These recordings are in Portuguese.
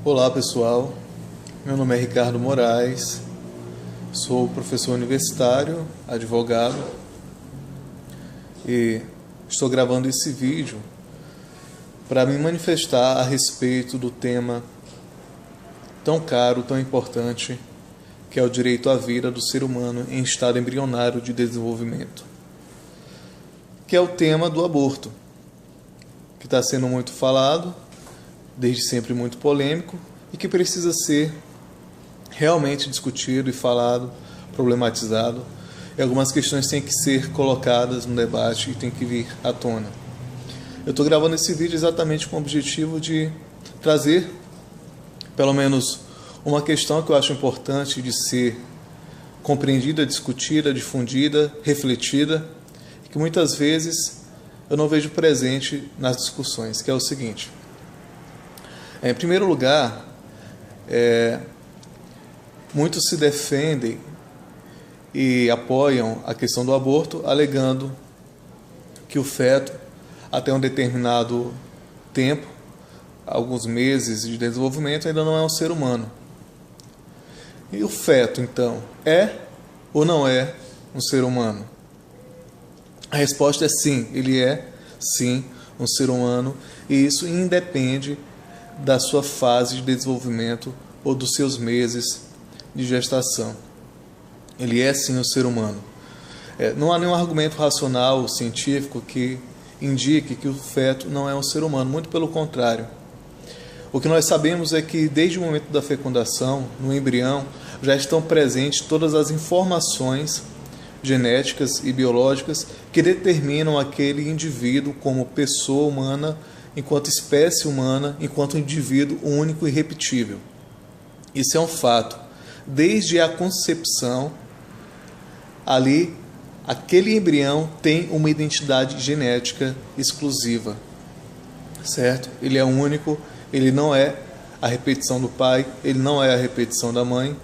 Olá pessoal, meu nome é Ricardo Moraes, sou professor universitário, advogado e estou gravando esse vídeo para me manifestar a respeito do tema tão caro, tão importante, que é o direito à vida do ser humano em estado embrionário de desenvolvimento, que é o tema do aborto, que está sendo muito falado, desde sempre muito polêmico, e que precisa ser realmente discutido e falado, problematizado, e algumas questões têm que ser colocadas no debate e têm que vir à tona. Eu estou gravando esse vídeo exatamente com o objetivo de trazer, pelo menos, uma questão que eu acho importante de ser compreendida, discutida, difundida, refletida, e que muitas vezes eu não vejo presente nas discussões, que é o seguinte. Em primeiro lugar, muitos se defendem e apoiam a questão do aborto, alegando que o feto, até um determinado tempo, alguns meses de desenvolvimento, ainda não é um ser humano. E o feto, então, é ou não é um ser humano? A resposta é sim, ele é, sim, um ser humano, e isso independe da sua fase de desenvolvimento ou dos seus meses de gestação. Ele é sim um ser humano. Não há nenhum argumento racional, científico, que indique que o feto não é um ser humano, muito pelo contrário. O que nós sabemos é que desde o momento da fecundação, no embrião, já estão presentes todas as informações genéticas e biológicas que determinam aquele indivíduo como pessoa humana, enquanto espécie humana, enquanto indivíduo único e irrepetível. Isso é um fato. Desde a concepção, ali, aquele embrião tem uma identidade genética exclusiva, certo? Ele é único, ele não é a repetição do pai, ele não é a repetição da mãe,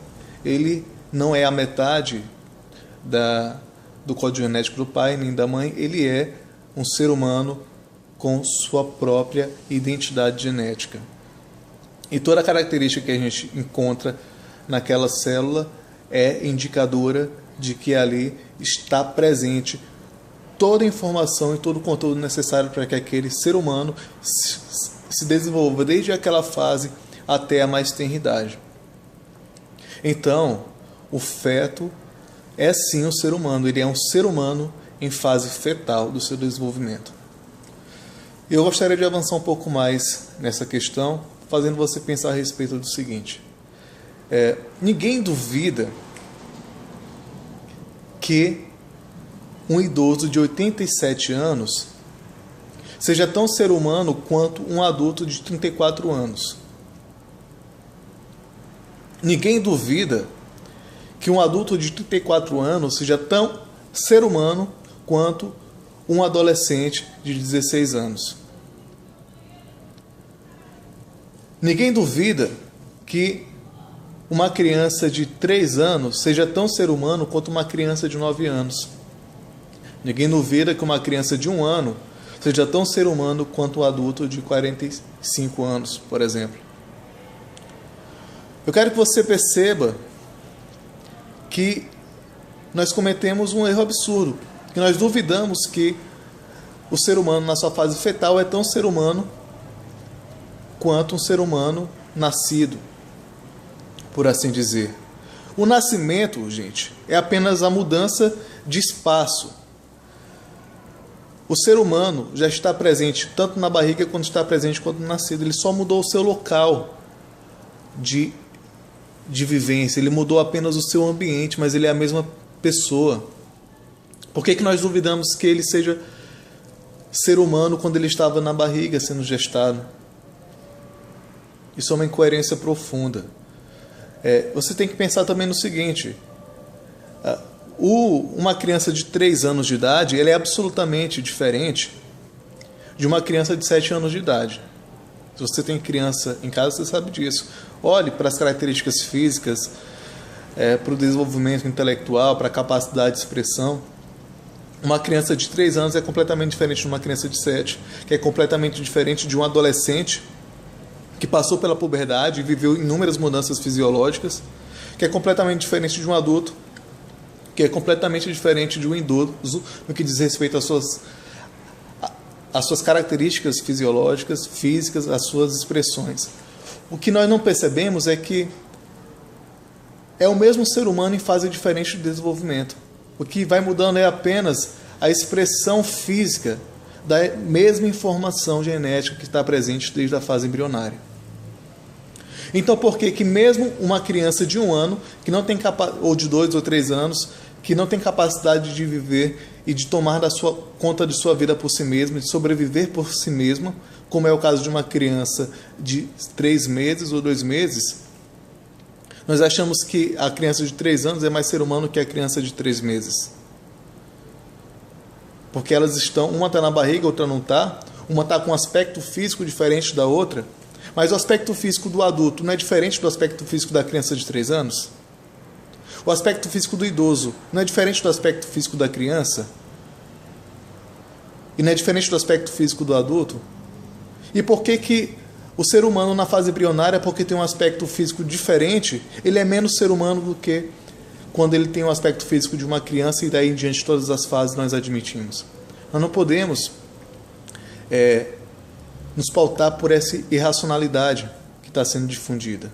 ele não é a metade do código genético do pai nem da mãe, ele é um ser humano com sua própria identidade genética. E toda a característica que a gente encontra naquela célula é indicadora de que ali está presente toda a informação e todo o conteúdo necessário para que aquele ser humano se desenvolva desde aquela fase até a mais tenra idade. Então, o feto é sim um ser humano, ele é um ser humano em fase fetal do seu desenvolvimento. Eu gostaria de avançar um pouco mais nessa questão, fazendo você pensar a respeito do seguinte. Ninguém duvida que um idoso de 87 anos seja tão ser humano quanto um adulto de 34 anos. Ninguém duvida que um adulto de 34 anos seja tão ser humano quanto um adolescente de 16 anos. Ninguém duvida que uma criança de 3 anos seja tão ser humano quanto uma criança de 9 anos. Ninguém duvida que uma criança de 1 ano seja tão ser humano quanto um adulto de 45 anos, por exemplo. Eu quero que você perceba que nós cometemos um erro absurdo, que nós duvidamos que o ser humano na sua fase fetal é tão ser humano quanto um ser humano nascido, por assim dizer. O nascimento, gente, é apenas a mudança de espaço. O ser humano já está presente tanto na barriga quanto está presente quando nascido. Ele só mudou o seu local de vivência, ele mudou apenas o seu ambiente, mas ele é a mesma pessoa. Por que nós duvidamos que ele seja ser humano quando ele estava na barriga sendo gestado? Isso é uma incoerência profunda. Você tem que pensar também no seguinte. Uma criança de 3 anos de idade, ela é absolutamente diferente de uma criança de 7 anos de idade. Se você tem criança em casa, você sabe disso. Olhe para as características físicas, para o desenvolvimento intelectual, para a capacidade de expressão. Uma criança de 3 anos é completamente diferente de uma criança de 7, que é completamente diferente de um adolescente, que que passou pela puberdade e viveu inúmeras mudanças fisiológicas, que é completamente diferente de um adulto, que é completamente diferente de um idoso no que diz respeito às suas características fisiológicas, físicas, às suas expressões. O que nós não percebemos é que é o mesmo ser humano em fase diferente de desenvolvimento. O que vai mudando é apenas a expressão física da mesma informação genética que está presente desde a fase embrionária. Então, por que mesmo uma criança de 1 ano, que não tem ou de 2 ou 3 anos, que não tem capacidade de viver e de tomar conta de sua vida por si mesma, de sobreviver por si mesma, como é o caso de uma criança de 3 meses ou 2 meses, nós achamos que a criança de 3 anos é mais ser humano que a criança de 3 meses. Porque elas estão, uma está na barriga, outra não está, uma está com um aspecto físico diferente da outra, mas o aspecto físico do adulto não é diferente do aspecto físico da criança de 3 anos? O aspecto físico do idoso não é diferente do aspecto físico da criança? E não é diferente do aspecto físico do adulto? E por que o ser humano na fase embrionária, porque tem um aspecto físico diferente, ele é menos ser humano do que quando ele tem um aspecto físico de uma criança, e daí em diante todas as fases nós admitimos? Nós não podemos nos pautar por essa irracionalidade que está sendo difundida.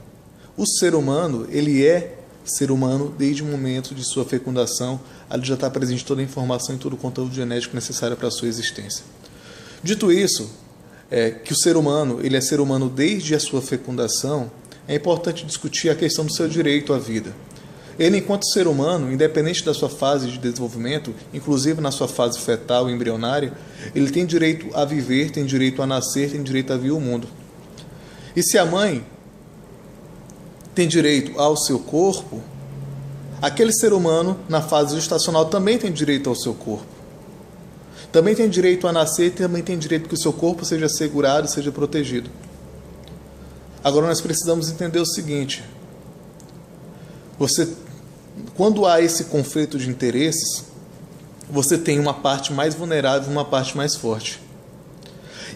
O ser humano, ele é ser humano desde o momento de sua fecundação, ali já está presente toda a informação e todo o conteúdo genético necessário para a sua existência. Dito isso, que o ser humano, ele é ser humano desde a sua fecundação, é importante discutir a questão do seu direito à vida. Ele, enquanto ser humano, independente da sua fase de desenvolvimento, inclusive na sua fase fetal e embrionária, ele tem direito a viver, tem direito a nascer, tem direito a vir ao mundo. E se a mãe tem direito ao seu corpo, aquele ser humano, na fase gestacional, também tem direito ao seu corpo. Também tem direito a nascer e também tem direito que o seu corpo seja assegurado, seja protegido. Agora nós precisamos entender o seguinte: quando há esse conflito de interesses, você tem uma parte mais vulnerável e uma parte mais forte.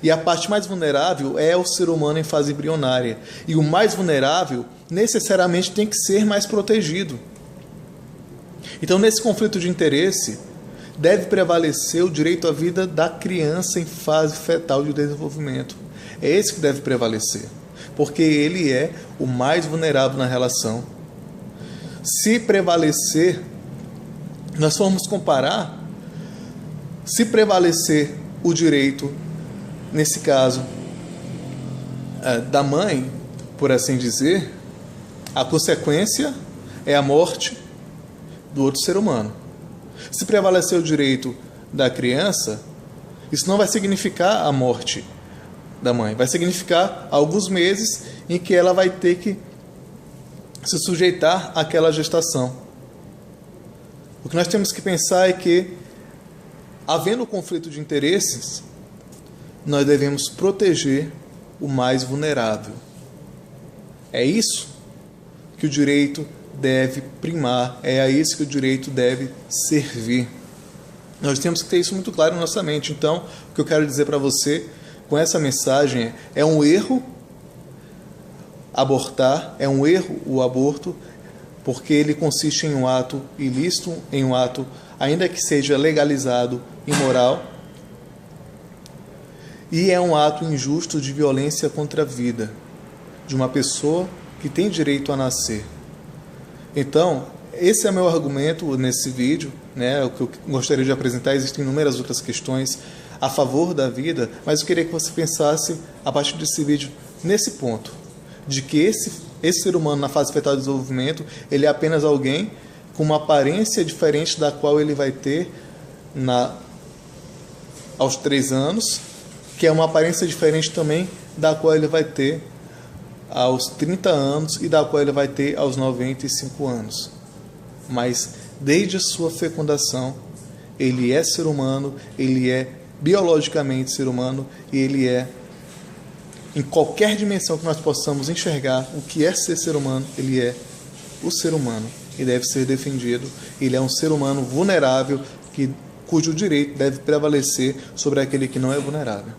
E a parte mais vulnerável é o ser humano em fase embrionária. E o mais vulnerável necessariamente tem que ser mais protegido. Então, nesse conflito de interesse, deve prevalecer o direito à vida da criança em fase fetal de desenvolvimento. É esse que deve prevalecer, porque ele é o mais vulnerável na relação. Se prevalecer, nós formos comparar, se prevalecer o direito, nesse caso, da mãe, por assim dizer, a consequência é a morte do outro ser humano. Se prevalecer o direito da criança, isso não vai significar a morte da mãe, vai significar alguns meses em que ela vai ter que se sujeitar àquela gestação. O que nós temos que pensar é que, havendo conflito de interesses, nós devemos proteger o mais vulnerável. É isso que o direito deve primar, é a isso que o direito deve servir. Nós temos que ter isso muito claro na nossa mente. Então, o que eu quero dizer para você com essa mensagem é um erro abortar, é um erro o aborto, porque ele consiste em um ato ilícito, em um ato, ainda que seja legalizado, imoral, e é um ato injusto de violência contra a vida de uma pessoa que tem direito a nascer. Então, esse é meu argumento nesse vídeo, né? O que eu gostaria de apresentar. Existem inúmeras outras questões a favor da vida, mas eu queria que você pensasse, a partir desse vídeo, nesse ponto, de que esse ser humano na fase fetal de desenvolvimento, ele é apenas alguém com uma aparência diferente da qual ele vai ter aos 3 anos, que é uma aparência diferente também da qual ele vai ter aos 30 anos e da qual ele vai ter aos 95 anos. Mas desde a sua fecundação, ele é ser humano, ele é biologicamente ser humano, e ele é, em qualquer dimensão que nós possamos enxergar o que é ser humano, ele é o ser humano e deve ser defendido. Ele é um ser humano vulnerável, cujo direito deve prevalecer sobre aquele que não é vulnerável.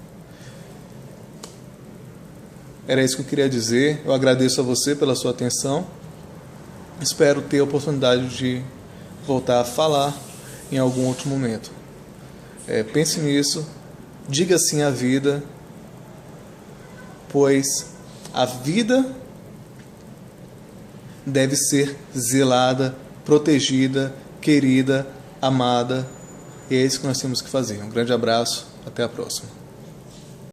Era isso que eu queria dizer. Eu agradeço a você pela sua atenção. Espero ter a oportunidade de voltar a falar em algum outro momento. Pense nisso, diga sim à vida, pois a vida deve ser zelada, protegida, querida, amada. E é isso que nós temos que fazer. Um grande abraço, até a próxima.